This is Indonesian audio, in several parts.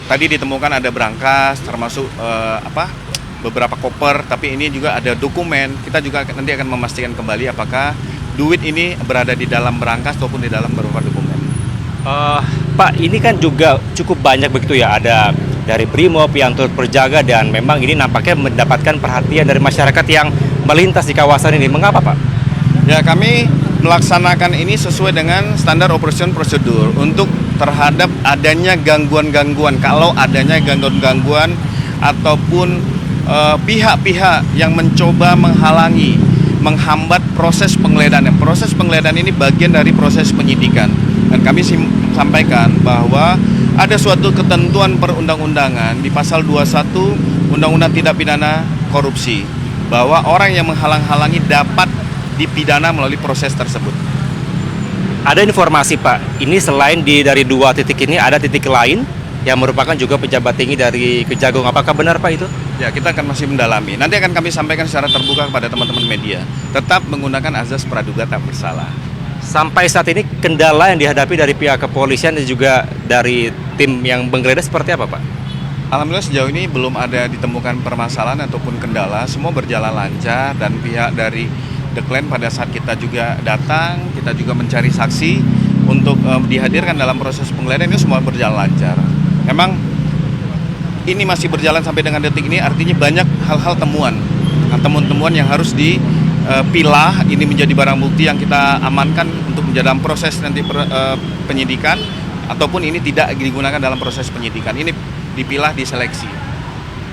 Tadi ditemukan ada berangkas, termasuk beberapa koper, tapi ini juga ada dokumen. Kita juga nanti akan memastikan kembali apakah duit ini berada di dalam berangkas ataupun di dalam beberapa dokumen. Pak, ini kan juga cukup banyak begitu ya, ada dari Brimob yang turut berjaga dan memang ini nampaknya mendapatkan perhatian dari masyarakat yang melintas di kawasan ini. Mengapa, Pak? Ya, kami melaksanakan ini sesuai dengan standar operation prosedur untuk terhadap adanya gangguan-gangguan. Kalau adanya gangguan-gangguan ataupun pihak-pihak yang mencoba menghalangi, menghambat proses penggeledahan. Proses penggeledahan ini bagian dari proses penyidikan. Dan kami sampaikan bahwa ada suatu ketentuan perundang-undangan di pasal 21 Undang-Undang Tindak Pidana Korupsi bahwa orang yang menghalang-halangi dapat dipidana melalui proses tersebut. Ada informasi, Pak, ini selain dari dua titik ini ada titik lain yang merupakan juga pejabat tinggi dari Kejagung. Apakah benar, Pak, itu? Ya, kita akan masih mendalami. Nanti akan kami sampaikan secara terbuka kepada teman-teman media. Tetap menggunakan azas praduga tak bersalah. Sampai saat ini kendala yang dihadapi dari pihak kepolisian dan juga dari tim yang menggeledah seperti apa, Pak? Alhamdulillah sejauh ini belum ada ditemukan permasalahan ataupun kendala. Semua berjalan lancar dan pihak dari Deklen pada saat kita juga datang, kita juga mencari saksi untuk dihadirkan dalam proses penggeledahan, ini semua berjalan lancar. Memang ini masih berjalan sampai dengan detik ini, artinya banyak hal-hal temuan yang harus dipilah. Ini menjadi barang bukti yang kita amankan untuk menjadi dalam proses nanti penyidikan, ataupun ini tidak digunakan dalam proses penyidikan. Ini dipilah, diseleksi.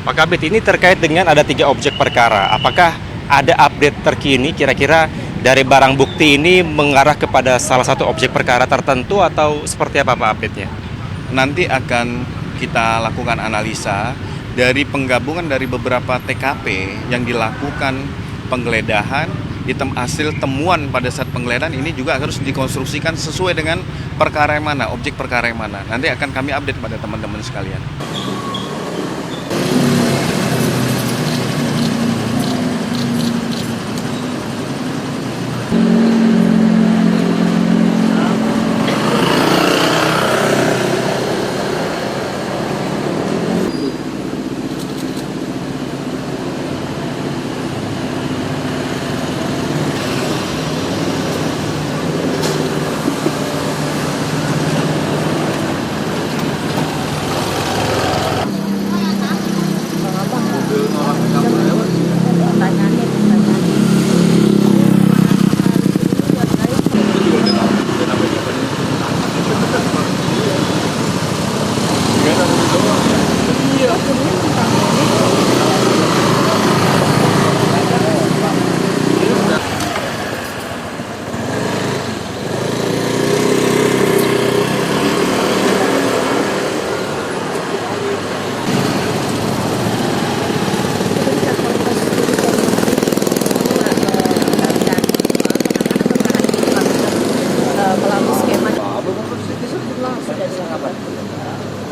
Pak Kabid, ini terkait dengan ada 3 objek perkara. Apakah ada update terkini kira-kira dari barang bukti ini mengarah kepada salah satu objek perkara tertentu atau seperti apa, Pak, update-nya? Nanti akan kita lakukan analisa dari penggabungan dari beberapa TKP yang dilakukan penggeledahan, hasil temuan pada saat penggeledahan ini juga harus dikonstruksikan sesuai dengan perkara yang mana, objek perkara yang mana. Nanti akan kami update pada teman-teman sekalian.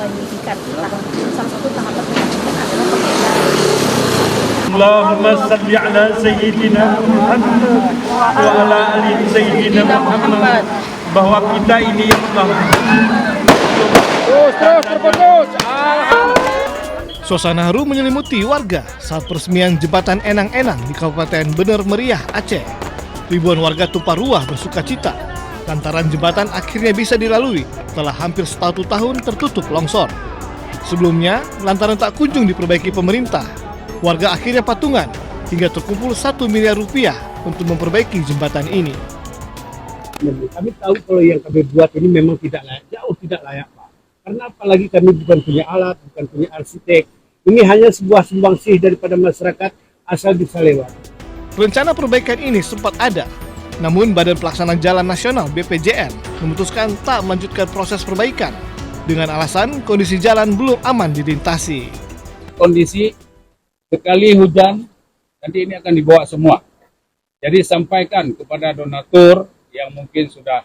penyidikan. Salah satu tahapan penyidikan adalah penggeledahan. Allahumma salli ala Sayyidina Muhammad wa ala ali Sayyidina Muhammad. Bahwa kita ini terus terputus. Suasana haru menyelimuti warga saat peresmian jembatan Enang-Enang di Kabupaten Bener Meriah, Aceh. Ribuan warga tumpah ruah bersuka cita lantaran jembatan akhirnya bisa dilalui setelah hampir 1 tahun tertutup longsor. Sebelumnya, lantaran tak kunjung diperbaiki pemerintah, warga akhirnya patungan hingga terkumpul 1 miliar rupiah untuk memperbaiki jembatan ini. Kami tahu kalau yang kami buat ini memang tidak layak, jauh tidak layak, Pak. Karena apalagi kami bukan punya alat, bukan punya arsitek. Ini hanya sebuah sumbangsih daripada masyarakat asal bisa lewat. Rencana perbaikan ini sempat ada, namun Badan Pelaksana Jalan Nasional BPJN memutuskan tak melanjutkan proses perbaikan dengan alasan kondisi jalan belum aman dilintasi. Kondisi sekali hujan, nanti ini akan dibawa semua. Jadi sampaikan kepada donatur yang mungkin sudah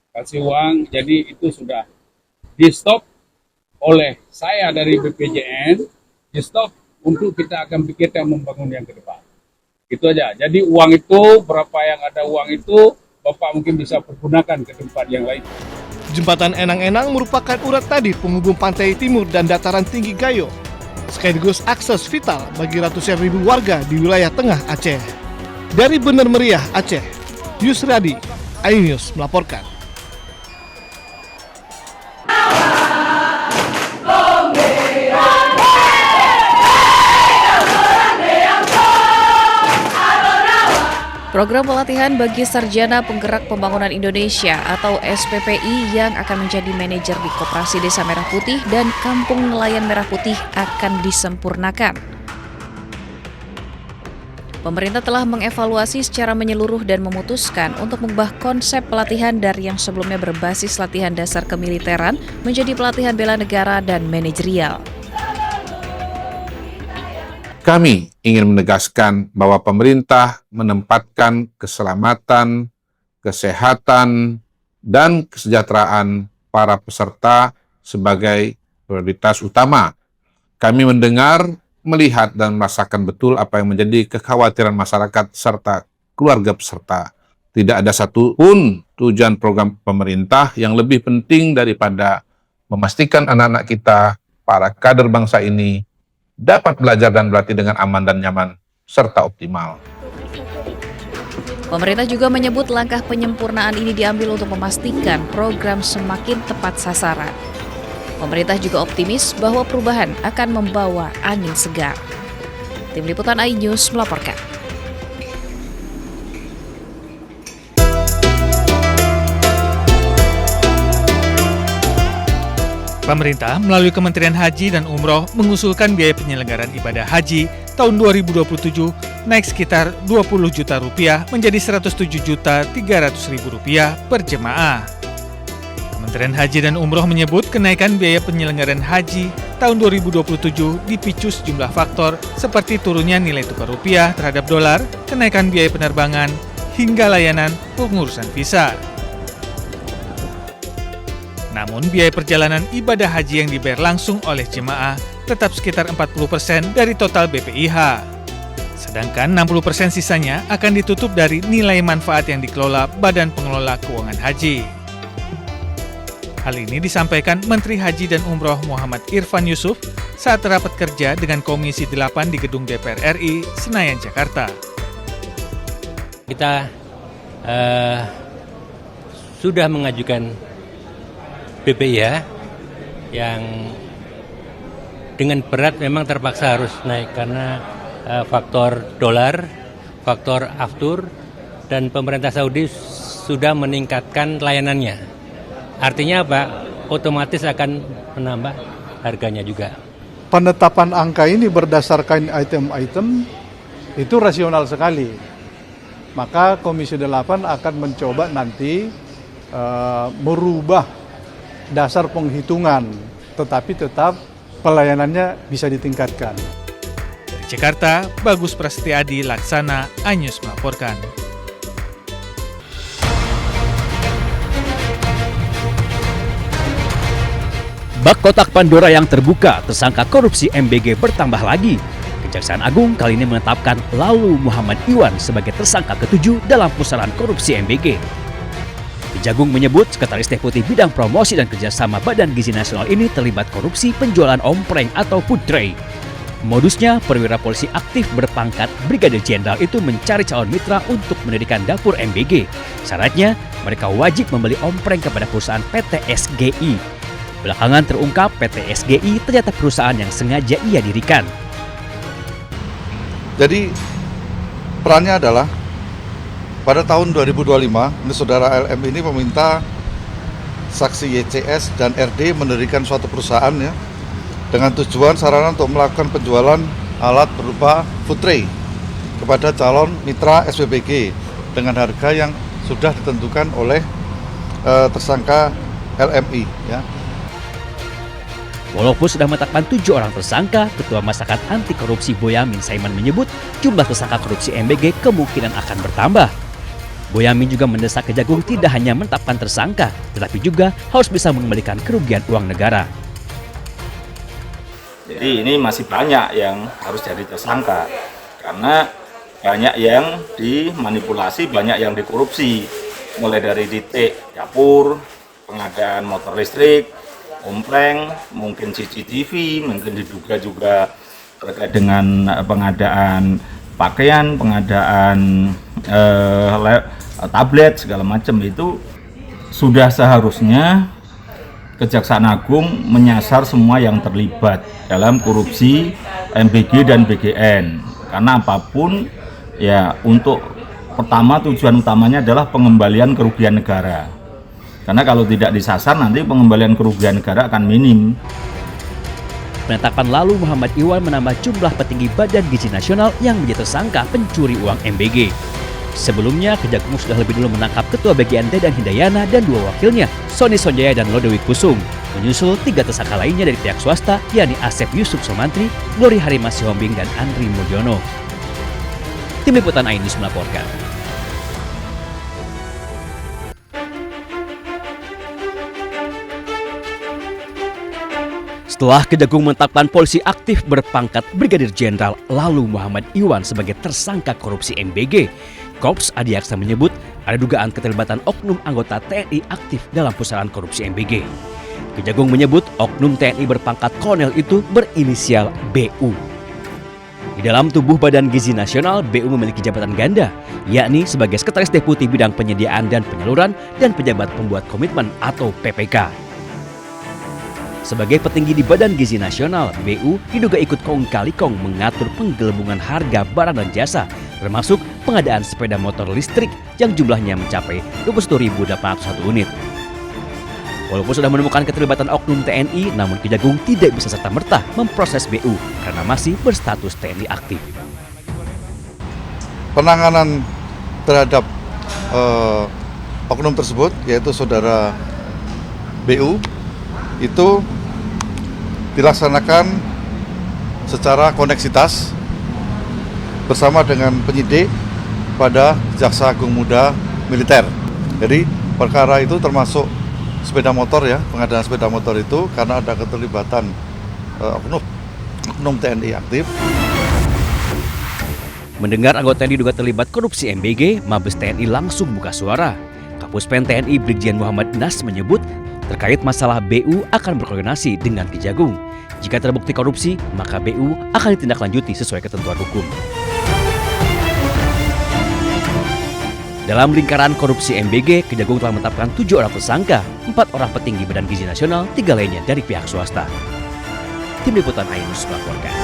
kasih uang, jadi itu sudah di-stop oleh saya dari BPJN, di-stop untuk kita akan pikirkan membangun yang ke depan. Itu aja. Jadi uang itu, berapa yang ada uang itu, Bapak mungkin bisa pergunakan ke tempat yang lain. Jembatan Enang-Enang merupakan urat nadi penghubung pantai timur dan dataran tinggi Gayo, sekaligus akses vital bagi ratusan ribu warga di wilayah tengah Aceh. Dari Bener Meriah, Aceh, Yusradi, iNews melaporkan. Program pelatihan bagi Sarjana Penggerak Pembangunan Indonesia atau SPPI yang akan menjadi manajer di Koperasi Desa Merah Putih dan Kampung Nelayan Merah Putih akan disempurnakan. Pemerintah telah mengevaluasi secara menyeluruh dan memutuskan untuk mengubah konsep pelatihan dari yang sebelumnya berbasis latihan dasar kemiliteran menjadi pelatihan bela negara dan manajerial. Kami ingin menegaskan bahwa pemerintah menempatkan keselamatan, kesehatan, dan kesejahteraan para peserta sebagai prioritas utama. Kami mendengar, melihat, dan merasakan betul apa yang menjadi kekhawatiran masyarakat serta keluarga peserta. Tidak ada satupun tujuan program pemerintah yang lebih penting daripada memastikan anak-anak kita, para kader bangsa ini, dapat belajar dan berlatih dengan aman dan nyaman, serta optimal. Pemerintah juga menyebut langkah penyempurnaan ini diambil untuk memastikan program semakin tepat sasaran. Pemerintah juga optimis bahwa perubahan akan membawa angin segar. Tim Liputan iNews melaporkan. Pemerintah melalui Kementerian Haji dan Umroh mengusulkan biaya penyelenggaraan ibadah haji tahun 2027 naik sekitar 20 juta rupiah menjadi 107.300.000 rupiah per jemaah. Kementerian Haji dan Umroh menyebut kenaikan biaya penyelenggaraan haji tahun 2027 dipicu sejumlah faktor seperti turunnya nilai tukar rupiah terhadap dolar, kenaikan biaya penerbangan, hingga layanan pengurusan visa. Namun, biaya perjalanan ibadah haji yang dibayar langsung oleh jemaah tetap sekitar 40% dari total BPIH. Sedangkan 60% sisanya akan ditutup dari nilai manfaat yang dikelola Badan Pengelola Keuangan Haji. Hal ini disampaikan Menteri Haji dan Umroh Muhammad Irfan Yusuf saat rapat kerja dengan Komisi 8 di Gedung DPR RI, Senayan, Jakarta. Kita sudah mengajukan BPIH yang dengan berat memang terpaksa harus naik karena faktor dolar, faktor aftur, dan pemerintah Saudi sudah meningkatkan layanannya. Artinya apa? Otomatis akan menambah harganya juga. Penetapan angka ini berdasarkan item-item itu rasional sekali. Maka Komisi 8 akan mencoba nanti merubah dasar penghitungan, tetapi tetap pelayanannya bisa ditingkatkan. Dari Jakarta, Bagus Prasetyadi Laksana, iNews melaporkan. Bak kotak Pandora yang terbuka, tersangka korupsi MBG bertambah lagi. Kejaksaan Agung kali ini menetapkan Lalu Muhammad Iwan sebagai tersangka ke-7 dalam pusaran korupsi MBG. Kejagung menyebut Sekretaris Deputi Bidang Promosi dan Kerjasama Badan Gizi Nasional ini terlibat korupsi penjualan ompreng atau food tray. Modusnya, perwira polisi aktif berpangkat Brigadir Jenderal itu mencari calon mitra untuk mendirikan dapur MBG. Syaratnya, mereka wajib membeli ompreng kepada perusahaan PT SGI. Belakangan terungkap PT SGI ternyata perusahaan yang sengaja ia dirikan. Jadi perannya adalah pada tahun 2025, ini saudara LM ini meminta saksi YCS dan RD mendirikan suatu perusahaan ya, dengan tujuan sarana untuk melakukan penjualan alat berupa food tray kepada calon mitra SPBG dengan harga yang sudah ditentukan oleh tersangka LMI. Ya. Walaupun sudah menetapkan 7 orang tersangka, Ketua Masyarakat Anti Korupsi Boyamin Saiman menyebut jumlah tersangka korupsi MBG kemungkinan akan bertambah. Boyamin juga mendesak Kejagung tidak hanya menetapkan tersangka, tetapi juga harus bisa mengembalikan kerugian uang negara. Jadi ini masih banyak yang harus jadi tersangka karena banyak yang dimanipulasi, banyak yang dikorupsi, mulai dari titik dapur, pengadaan motor listrik, ompreng, mungkin CCTV, mungkin diduga juga terkait dengan pengadaan pakaian, pengadaan tablet segala macam. Itu sudah seharusnya Kejaksaan Agung menyasar semua yang terlibat dalam korupsi MBG dan BGN. Karena apapun ya, untuk pertama tujuan utamanya adalah pengembalian kerugian negara. Karena kalau tidak disasar nanti pengembalian kerugian negara akan minim. Penetapan lalu Muhammad Iwan menambah jumlah petinggi Badan Gizi Nasional yang menjadi tersangka pencuri uang MBG. Sebelumnya, Kejagung sudah lebih dulu menangkap Ketua BGN Dedan Hindayana dan 2 wakilnya, Sony Sonjaya dan Lodewijk Kusum. Menyusul 3 tersangka lainnya dari pihak swasta, yakni Asep Yusuf Somantri, Glory Harimah Sihombing, dan Andri Mulyono. Tim Liputan Ainus melaporkan. Setelah Kejagung menetapkan polisi aktif berpangkat Brigadir Jenderal lalu Muhammad Iwan sebagai tersangka korupsi MBG, Korps Adiaksa menyebut ada dugaan keterlibatan oknum anggota TNI aktif dalam pusaran korupsi MBG. Kejagung menyebut oknum TNI berpangkat kolonel itu berinisial BU. Di dalam tubuh Badan Gizi Nasional, BU memiliki jabatan ganda, yakni sebagai Sekretaris Deputi Bidang Penyediaan dan Penyaluran dan Pejabat Pembuat Komitmen atau PPK. Sebagai petinggi di Badan Gizi Nasional, BU diduga ikut kong-kali-kong mengatur penggelembungan harga barang dan jasa, termasuk pengadaan sepeda motor listrik yang jumlahnya mencapai 21.801 unit. Walaupun sudah menemukan keterlibatan oknum TNI, namun Kejagung tidak bisa serta-merta memproses BU karena masih berstatus TNI aktif. Penanganan terhadap oknum tersebut, yaitu saudara BU, itu dilaksanakan secara koneksitas bersama dengan penyidik pada Jaksa Agung Muda Militer. Jadi perkara itu termasuk sepeda motor ya, pengadaan sepeda motor itu karena ada keterlibatan oknum TNI aktif. Mendengar anggota yang diduga terlibat korupsi MBG, Mabes TNI langsung buka suara. Kapuspen TNI Brigjen Muhammad Nas menyebut terkait masalah BU akan berkoordinasi dengan Kejagung. Jika terbukti korupsi, maka BU akan ditindaklanjuti sesuai ketentuan hukum. Dalam lingkaran korupsi MBG, Kejagung telah menetapkan 7 orang tersangka, 4 orang petinggi Badan Gizi Nasional, 3 lainnya dari pihak swasta. Tim Liputan Ainus melaporkan.